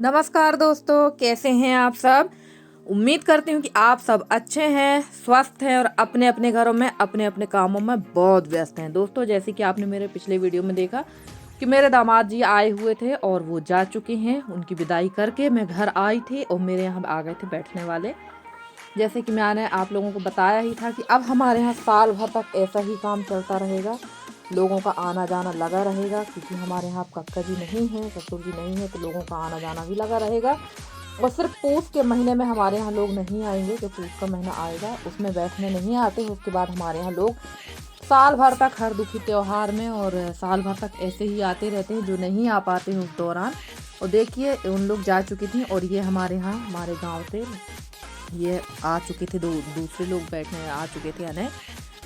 नमस्कार दोस्तों, कैसे हैं आप सब। उम्मीद करती हूँ कि आप सब अच्छे हैं, स्वस्थ हैं और अपने अपने घरों में अपने अपने कामों में बहुत व्यस्त हैं। दोस्तों, जैसे कि आपने मेरे पिछले वीडियो में देखा कि मेरे दामाद जी आए हुए थे और वो जा चुके हैं। उनकी विदाई करके मैं घर आई थी और मेरे यहाँ आ गए थे बैठने वाले। जैसे कि मैंने आप लोगों को बताया ही था कि अब हमारे यहाँ साल भर तक ऐसा ही काम चलता रहेगा। लोगों का आना जाना लगा रहेगा, क्योंकि हमारे यहाँ कक्का जी नहीं है, ससुर जी नहीं है, तो लोगों का आना जाना भी लगा रहेगा। और सिर्फ पूस के महीने में हमारे यहाँ लोग नहीं आएंगे, जो पूस का महीना आएगा उसमें बैठने नहीं आते हैं। उसके बाद हमारे यहाँ लोग साल भर तक हर दुखी त्यौहार में और साल भर तक ऐसे ही आते रहते हैं, जो नहीं आ पाते हैं उस दौरान। और देखिए, उन लोग जा चुकी थी और ये हमारे यहाँ हमारे गाँव से ये आ चुके थे। दूसरे लोग बैठने आ चुके थे, यानी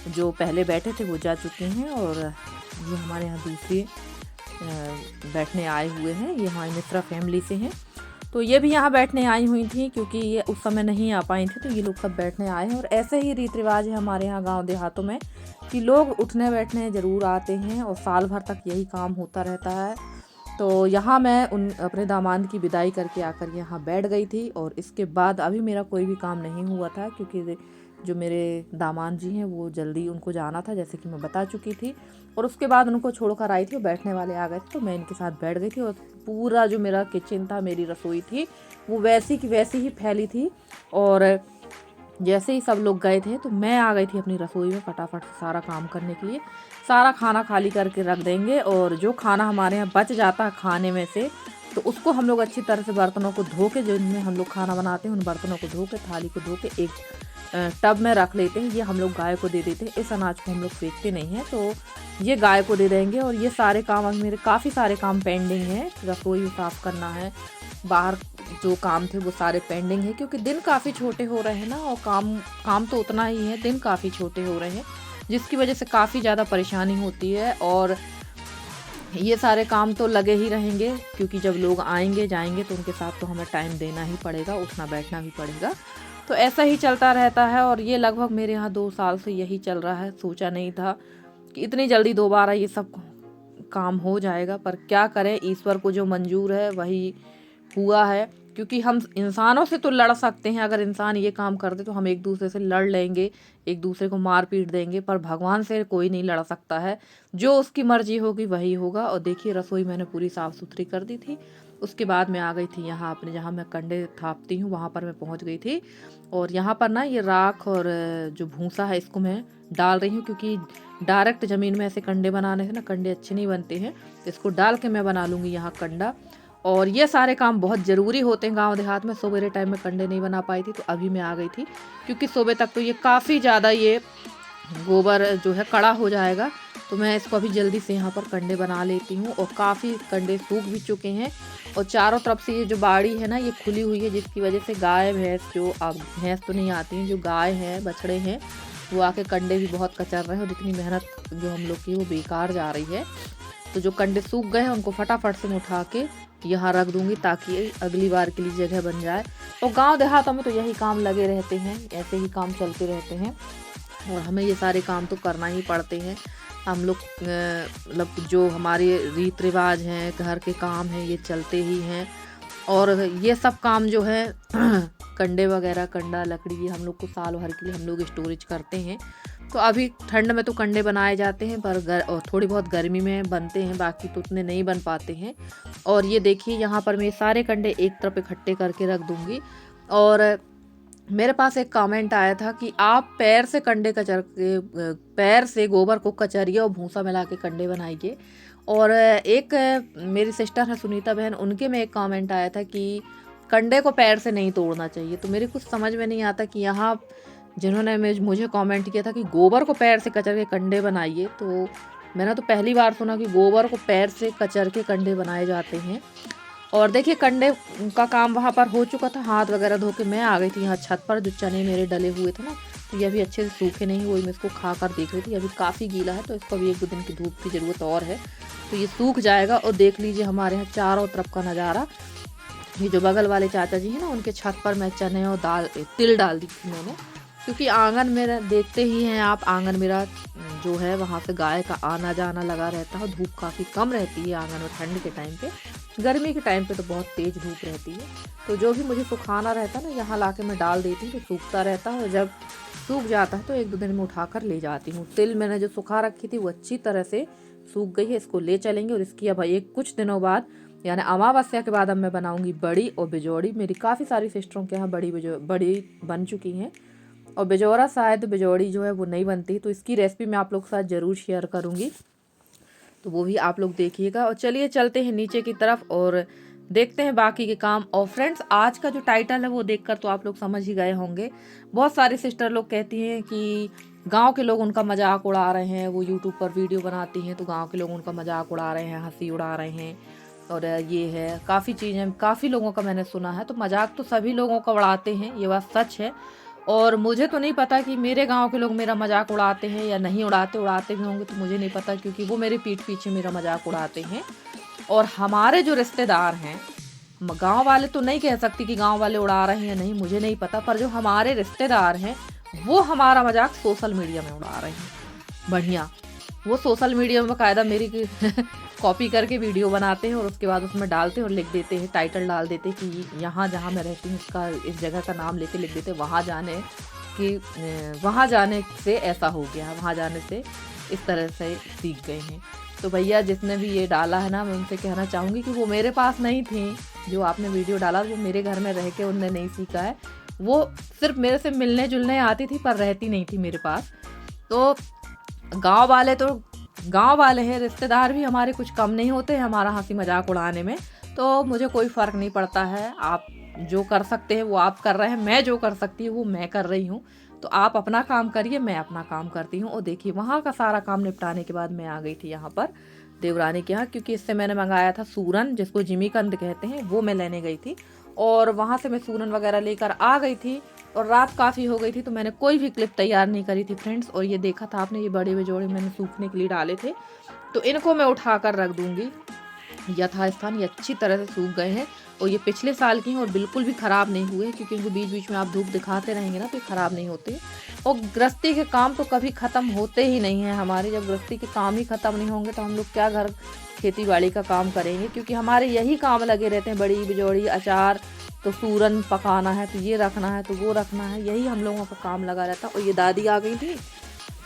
जो पहले बैठे थे वो जा चुके हैं और ये हमारे यहाँ दूसरे बैठने आए हुए हैं। ये हमारी मिश्रा फैमिली से हैं, तो ये भी यहाँ बैठने आई हुई थी, क्योंकि ये उस समय नहीं आ पाई थी, तो ये लोग सब बैठने आए हैं। और ऐसे ही रीति रिवाज है हमारे यहाँ गांव देहातों में कि लोग उठने बैठने ज़रूर आते हैं और साल भर तक यही काम होता रहता है। तो यहाँ मैं अपने दामाद की विदाई करके आकर यहाँ बैठ गई थी और इसके बाद अभी मेरा कोई भी काम नहीं हुआ था, क्योंकि जो मेरे दामाद जी हैं वो जल्दी उनको जाना था, जैसे कि मैं बता चुकी थी। और उसके बाद उनको छोड़कर आई थी और बैठने वाले आ गए थे, तो मैं इनके साथ बैठ गई थी। और पूरा जो मेरा किचन था, मेरी रसोई थी, वो वैसी की वैसी ही फैली थी। और जैसे ही सब लोग गए थे तो मैं आ गई थी अपनी रसोई में फटाफट से सारा काम करने के लिए। सारा खाना खाली करके रख देंगे और जो खाना हमारे यहाँ बच जाता है खाने में से, तो उसको हम लोग अच्छी तरह से बर्तनों को धो के, जिनमें हम लोग खाना बनाते हैं उन बर्तनों को धो के, थाली को धो के एक टब में रख लेते हैं। ये हम लोग गाय को दे देते हैं। इस अनाज को हम लोग फेंकते नहीं हैं, तो ये गाय को दे देंगे। और ये सारे काम, अभी मेरे काफ़ी सारे काम पेंडिंग हैं। रसोई साफ़ करना है, बाहर जो काम थे वो सारे पेंडिंग है, क्योंकि दिन काफ़ी छोटे हो रहे हैं ना, और काम तो उतना ही है, दिन काफ़ी छोटे हो रहे हैं, जिसकी वजह से काफ़ी ज़्यादा परेशानी होती है। और ये सारे काम तो लगे ही रहेंगे, क्योंकि जब लोग आएंगे जाएंगे तो उनके साथ तो हमें टाइम देना ही पड़ेगा, उठना बैठना भी पड़ेगा। तो ऐसा ही चलता रहता है और ये लगभग मेरे यहाँ 2 साल से यही चल रहा है। सोचा नहीं था कि इतनी जल्दी दोबारा ये सब काम हो जाएगा, पर क्या करें, ईश्वर को जो मंजूर है वही हुआ है। क्योंकि हम इंसानों से तो लड़ सकते हैं, अगर इंसान ये काम कर दे तो हम एक दूसरे से लड़ लेंगे, एक दूसरे को मार पीट देंगे, पर भगवान से कोई नहीं लड़ सकता है। जो उसकी मर्जी होगी वही होगा। और देखिए, रसोई मैंने पूरी साफ़ सुथरी कर दी थी। उसके बाद मैं आ गई थी यहाँ अपने, जहाँ मैं कंडे थापती हूँ वहाँ पर मैं पहुँच गई थी। और यहाँ पर ना ये राख और जो भूसा है इसको मैं डाल रही हूँ, क्योंकि डायरेक्ट ज़मीन में ऐसे कंडे बनाने से ना कंडे अच्छे नहीं बनते हैं, तो इसको डाल के मैं बना लूँगी यहाँ कंडा। और ये सारे काम बहुत ज़रूरी होते हैं गांव देहात में। सुबह टाइम में कंडे नहीं बना पाई थी, तो अभी मैं आ गई थी, क्योंकि सुबह तक तो ये काफ़ी ज़्यादा ये गोबर जो है कड़ा हो जाएगा। तो मैं इसको अभी जल्दी से यहाँ पर कंडे बना लेती हूँ। और काफ़ी कंडे सूख भी चुके हैं और चारों तरफ से ये जो बाड़ी है ना ये खुली हुई है, जिसकी वजह से गाय भैंस, जो अब भैंस तो नहीं आती हैं, जो गाय हैं बछड़े हैं, वो आके कंडे भी बहुत कचर रहे हैं। और इतनी मेहनत जो हम लोग की वो बेकार जा रही है। तो जो कंडे सूख गए हैं उनको फटाफट से मैं उठा के यहाँ रख दूंगी, ताकि अगली बार के लिए जगह बन जाए। और गांव देहातों में तो यही काम लगे रहते हैं, ऐसे ही काम चलते रहते हैं और हमें ये सारे काम तो करना ही पड़ते हैं। हम लोग मतलब जो हमारे रीत रिवाज हैं, घर के काम हैं, ये चलते ही हैं। और ये सब काम जो है कंडे वगैरह, कंडा लकड़ी, ये हम लोग को साल भर के लिए हम लोग स्टोरेज करते हैं। तो अभी ठंड में तो कंडे बनाए जाते हैं, पर और थोड़ी बहुत गर्मी में बनते हैं, बाकी तो उतने नहीं बन पाते हैं। और ये देखिए, यहाँ पर मैं सारे कंडे एक तरफ इकट्ठे करके रख दूँगी। और मेरे पास एक कमेंट आया था कि आप पैर से कंडे कचर के, पैर से गोबर को कचरिए और भूसा मिला के कंडे बनाइए। और एक मेरी सिस्टर है सुनीता बहन, उनके में एक कमेंट आया था कि कंडे को पैर से नहीं तोड़ना चाहिए। तो मेरे कुछ समझ में नहीं आता कि यहाँ जिन्होंने मुझे कमेंट किया था कि गोबर को पैर से कचर के कंडे बनाइए, तो मैंने तो पहली बार सुना कि गोबर को पैर से कचर के कंडे बनाए जाते हैं। और देखिए, कंडे का काम वहाँ पर हो चुका था, हाथ वगैरह धो के मैं आ गई थी यहाँ छत पर। जो चने मेरे डले हुए थे ना, तो ये अभी अच्छे से सूखे नहीं हुए, मैं इसको खा कर देख रही थी। अभी काफ़ी गीला है, तो इसको अभी 1-2 दिन की धूप की ज़रूरत और है, तो ये सूख जाएगा। और देख लीजिए हमारे यहाँ चारों तरफ का नज़ारा। ये जो बगल वाले चाचा जी हैं ना, उनके छत पर मैं चने और तिल डाल दी थी मैंने, क्योंकि आंगन मेरा देखते ही हैं आप, आंगन मेरा जो है वहाँ से गाय का आना जाना लगा रहता है। धूप काफ़ी कम रहती है आंगन में ठंड के टाइम पे, गर्मी के टाइम पे तो बहुत तेज़ धूप रहती है। तो जो भी मुझे सुखाना रहता है ना, यहाँ ला के मैं डाल देती हूँ तो सूखता रहता है, और जब सूख जाता है तो 1-2 दिन में उठा कर ले जाती हूँ। तिल मैंने जो सुखा रखी थी वो अच्छी तरह से सूख गई है, इसको ले चलेंगे। और इसकी अब एक कुछ दिनों बाद यानी अमावस्या के बाद अब मैं बनाऊंगी बड़ी और बिजोड़ी। मेरी काफ़ी सारी सिस्टरों के यहाँ बड़ी बन चुकी हैं, और बिजोरा शायद बिजोड़ी जो है वो नहीं बनती, तो इसकी रेसिपी मैं आप लोग के साथ ज़रूर शेयर करूँगी, तो वो भी आप लोग देखिएगा। और चलिए चलते हैं नीचे की तरफ और देखते हैं बाकी के काम। और फ्रेंड्स, आज का जो टाइटल है वो देखकर तो आप लोग समझ ही गए होंगे। बहुत सारी सिस्टर लोग कहती हैं कि गांव के लोग उनका मजाक उड़ा रहे हैं, वो यूट्यूब पर वीडियो बनाती हैं तो गांव के लोग उनका मजाक उड़ा रहे हैं, हंसी उड़ा रहे हैं, और ये है काफ़ी चीज़ें, काफ़ी लोगों का मैंने सुना है। तो मजाक तो सभी लोगों का उड़ाते हैं, ये बात सच है। और मुझे तो नहीं पता कि मेरे गांव के लोग मेरा मजाक उड़ाते हैं या नहीं उड़ाते, उड़ाते भी होंगे तो मुझे नहीं पता, क्योंकि वो मेरे पीठ पीछे मेरा मजाक उड़ाते हैं। और हमारे जो रिश्तेदार हैं, गांव वाले तो नहीं कह सकती कि गांव वाले उड़ा रहे हैं या नहीं, मुझे नहीं पता, पर जो हमारे रिश्तेदार हैं वो हमारा मजाक सोशल मीडिया में उड़ा रहे हैं। बढ़िया, वो सोशल मीडिया में बाकायदा मेरी कॉपी करके वीडियो बनाते हैं और उसके बाद उसमें डालते हैं और लिख देते हैं, टाइटल डाल देते हैं कि यहाँ जहाँ मैं रहती हूँ उसका, इस जगह का नाम लेके लिख देते हैं, वहाँ जाने से ऐसा हो गया, वहाँ जाने से इस तरह से सीख गए हैं। तो भैया जिसने भी ये डाला है ना, मैं उनसे कहना चाहूँगी कि वो मेरे पास नहीं थी, जो आपने वीडियो डाला वो मेरे घर में रह के उनने नहीं सीखा है, वो सिर्फ मेरे से मिलने जुलने आती थी पर रहती नहीं थी मेरे पास। तो गांव वाले हैं, रिश्तेदार भी हमारे कुछ कम नहीं होते हैं हमारा हंसी मजाक उड़ाने में, तो मुझे कोई फ़र्क नहीं पड़ता है। आप जो कर सकते हैं वो आप कर रहे हैं, मैं जो कर सकती हूँ वो मैं कर रही हूँ। तो आप अपना काम करिए, मैं अपना काम करती हूँ। और देखिए वहाँ का सारा काम निपटाने के बाद मैं आ गई थी यहाँ पर देवरानी के यहाँ, क्योंकि इससे मैंने मंगाया था सूरन, जिसको जिमीकंद कहते हैं, वो मैं लेने गई थी। और वहाँ से मैं सूरन वगैरह लेकर आ गई थी, और रात काफ़ी हो गई थी तो मैंने कोई भी क्लिप तैयार नहीं करी थी फ्रेंड्स। और ये देखा था आपने, ये बड़े बेजोड़े मैंने सूखने के लिए डाले थे, तो इनको मैं उठा कर रख दूँगी यथास्थान। ये अच्छी तरह से सूख गए हैं, और ये पिछले साल की हैं और बिल्कुल भी ख़राब नहीं हुए, क्योंकि इनको बीच बीच में आप धूप दिखाते रहेंगे ना तो ये ख़राब नहीं होते। और गृहस्थी के काम तो कभी ख़त्म होते ही नहीं हैं हमारे। जब गृहस्थी के काम ही ख़त्म नहीं होंगे तो हम लोग क्या घर खेती बाड़ी का काम करेंगे, क्योंकि हमारे यही काम लगे रहते हैं, बड़ी बिजोड़ी, अचार, तो सूरन पकाना है तो ये रखना है तो वो रखना है, यही हम लोगों का काम लगा रहता। और ये दादी आ गई थी,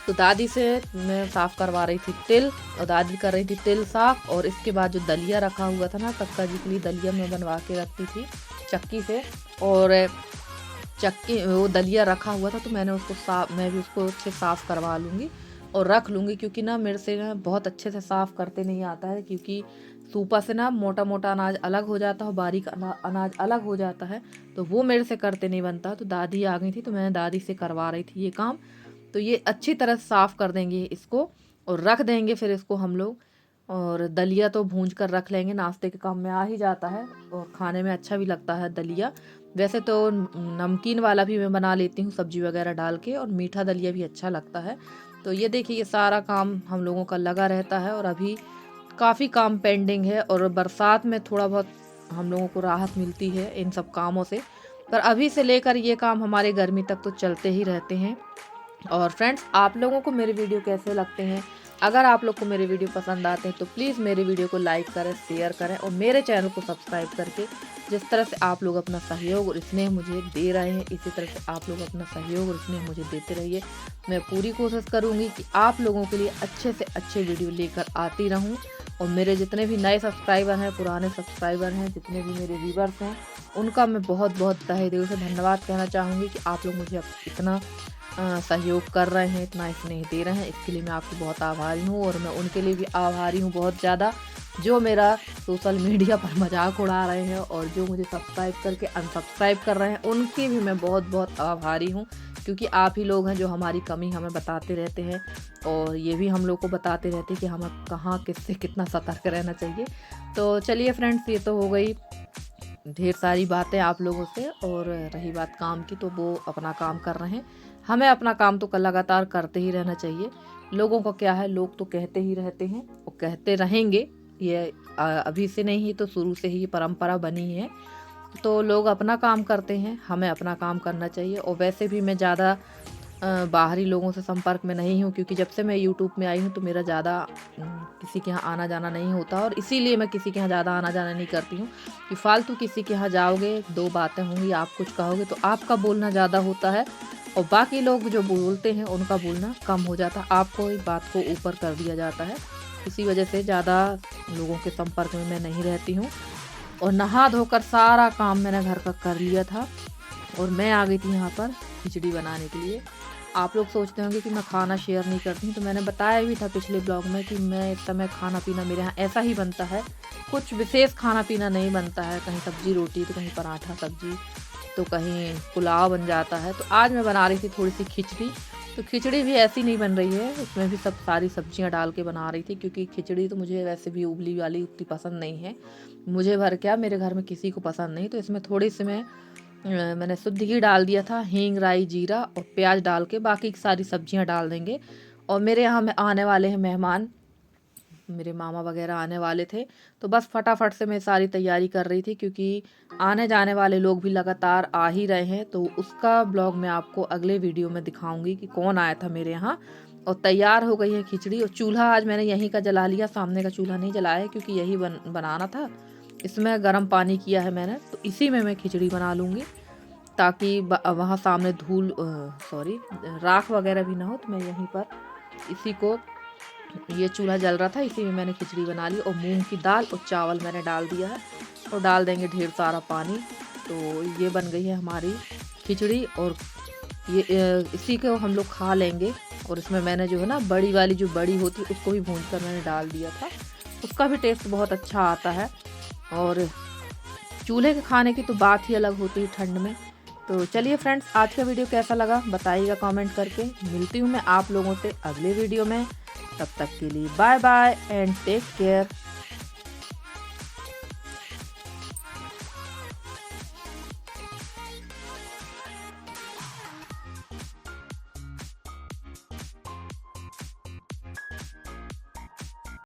तो दादी से मैं साफ़ करवा रही थी तिल, और दादी कर रही थी तिल साफ़। और इसके बाद जो दलिया रखा हुआ था ना, कक्का जी के लिए दलिया मैं बनवा के रखती थी चक्की से, और वो दलिया रखा हुआ था तो मैं भी उसको अच्छे साफ़ करवा लूँगी और रख लूँगी, क्योंकि ना मेरे से ना बहुत अच्छे से साफ़ करते नहीं आता है, क्योंकि सूपा से ना मोटा मोटा अनाज अलग हो जाता है और बारीक अनाज अलग हो जाता है, तो वो मेरे से करते नहीं बनता। तो दादी आ गई थी तो मैंने दादी से करवा रही थी ये काम। तो ये अच्छी तरह से साफ़ कर देंगे इसको और रख देंगे फिर इसको हम लोग। और दलिया तो भूंज कर रख लेंगे, नाश्ते के काम में आ ही जाता है और खाने में अच्छा भी लगता है दलिया। वैसे तो नमकीन वाला भी मैं बना लेती हूँ सब्जी वगैरह डाल के, और मीठा दलिया भी अच्छा लगता है। तो ये देखिए, ये सारा काम हम लोगों का लगा रहता है, और अभी काफ़ी काम पेंडिंग है। और बरसात में थोड़ा बहुत हम लोगों को राहत मिलती है इन सब कामों से, पर अभी से लेकर ये काम हमारे गर्मी तक तो चलते ही रहते हैं। और फ्रेंड्स, आप लोगों को मेरे वीडियो कैसे लगते हैं? अगर आप लोग को मेरे वीडियो पसंद आते हैं तो प्लीज़ मेरे वीडियो को लाइक करें, शेयर करें, और मेरे चैनल को सब्सक्राइब करके जिस तरह से आप लोग अपना सहयोग और स्नेह मुझे दे रहे हैं, इसी तरह से आप लोग अपना सहयोग और स्नेह मुझे देते रहिए। मैं पूरी कोशिश करूँगी कि आप लोगों के लिए अच्छे से अच्छे वीडियो लेकर आती रहूँ। और मेरे जितने भी नए सब्सक्राइबर हैं, पुराने सब्सक्राइबर हैं, जितने भी मेरे व्यूवर्स हैं, उनका मैं बहुत बहुत तहे दिल से धन्यवाद कहना चाहूँगी कि आप लोग मुझे इतना सहयोग कर रहे हैं, इतना स्नेह दे रहे हैं। इसके लिए मैं आपकी बहुत आभारी हूँ, और मैं उनके लिए भी आभारी हूँ बहुत ज़्यादा, जो मेरा सोशल मीडिया पर मजाक उड़ा रहे हैं, और जो मुझे सब्सक्राइब करके अनसब्सक्राइब कर रहे हैं, उनकी भी मैं बहुत बहुत आभारी हूँ, क्योंकि आप ही लोग हैं जो हमारी कमी हमें बताते रहते हैं, और ये भी हम लोग को बताते रहते हैं कि हमें कहाँ किससे कितना सतर्क रहना चाहिए। तो चलिए फ्रेंड्स, ये तो हो गई ढेर सारी बातें आप लोगों से, और रही बात काम की, तो वो अपना काम कर रहे हैं। हमें अपना काम तो लगातार करते ही रहना चाहिए। लोगों को क्या है, लोग तो कहते ही रहते हैं और कहते रहेंगे, ये अभी से नहीं, तो शुरू से ही ये परंपरा बनी है। तो लोग अपना काम करते हैं, हमें अपना काम करना चाहिए। और वैसे भी मैं ज़्यादा बाहरी लोगों से संपर्क में नहीं हूँ, क्योंकि जब से मैं यूट्यूब में आई हूँ तो मेरा ज़्यादा किसी के यहाँ आना जाना नहीं होता, और इसीलिए मैं किसी के यहाँ ज़्यादा आना जाना नहीं करती हूँ कि फालतू किसी के यहाँ जाओगे, दो बातें होंगी, आप कुछ कहोगे तो आपका बोलना ज़्यादा होता है और बाकी लोग जो बोलते हैं उनका बोलना कम हो जाता है, आपको इस बात को ऊपर कर दिया जाता है। इसी वजह से ज़्यादा लोगों के संपर्क में मैं नहीं रहती हूँ। और नहा धोकर सारा काम मैंने घर का कर लिया था और मैं आ गई थी यहाँ पर खिचड़ी बनाने के लिए। आप लोग सोचते होंगे कि मैं खाना शेयर नहीं करती हूँ, तो मैंने बताया भी था पिछले ब्लॉग में कि मैं इस समय खाना पीना मेरे यहाँ ऐसा ही बनता है, कुछ विशेष खाना पीना नहीं बनता है। कहीं सब्जी रोटी तो कहीं पराठा सब्जी तो कहीं पुलाव बन जाता है। तो आज मैं बना रही थी थोड़ी सी खिचड़ी। तो खिचड़ी भी ऐसी नहीं बन रही है, उसमें भी सब सारी सब्जियां डाल के बना रही थी, क्योंकि खिचड़ी तो मुझे वैसे भी उबली वाली उतनी पसंद नहीं है। मुझे भर क्या, मेरे घर में किसी को पसंद नहीं। तो इसमें थोड़ी सी मैंने शुद्ध घी डाल दिया था, हींग राई जीरा और प्याज डाल के, बाकी सारी सब्जियां डाल देंगे। और मेरे यहाँ में आने वाले हैं मेहमान, मेरे मामा वगैरह आने वाले थे, तो बस फटाफट से मैं सारी तैयारी कर रही थी, क्योंकि आने जाने वाले लोग भी लगातार आ ही रहे हैं। तो उसका ब्लॉग मैं आपको अगले वीडियो में दिखाऊंगी कि कौन आया था मेरे यहाँ। और तैयार हो गई है खिचड़ी। और चूल्हा आज मैंने यहीं का जला लिया, सामने का चूल्हा नहीं जलाया है, क्योंकि यही बनाना था। इसमें गर्म पानी किया है मैंने, तो इसी में मैं खिचड़ी बना लूँगी, ताकि वहाँ सामने राख वगैरह भी ना हो। तो मैं यहीं पर इसी को, ये चूल्हा जल रहा था, इसी में मैंने खिचड़ी बना ली। और मूंग की दाल और चावल मैंने डाल दिया है और डाल देंगे ढेर सारा पानी। तो ये बन गई है हमारी खिचड़ी और ये इसी को हम लोग खा लेंगे। और इसमें मैंने जो है ना बड़ी वाली जो बड़ी होती है उसको भी भून कर मैंने डाल दिया था, उसका भी टेस्ट बहुत अच्छा आता है। और चूल्हे के खाने की तो बात ही अलग होती है ठंड में। तो चलिए फ्रेंड्स, आज का वीडियो कैसा लगा बताइएगा कमेंट करके। मिलती हूँ मैं आप लोगों से अगले वीडियो में, तब तक के लिए bye bye and take care.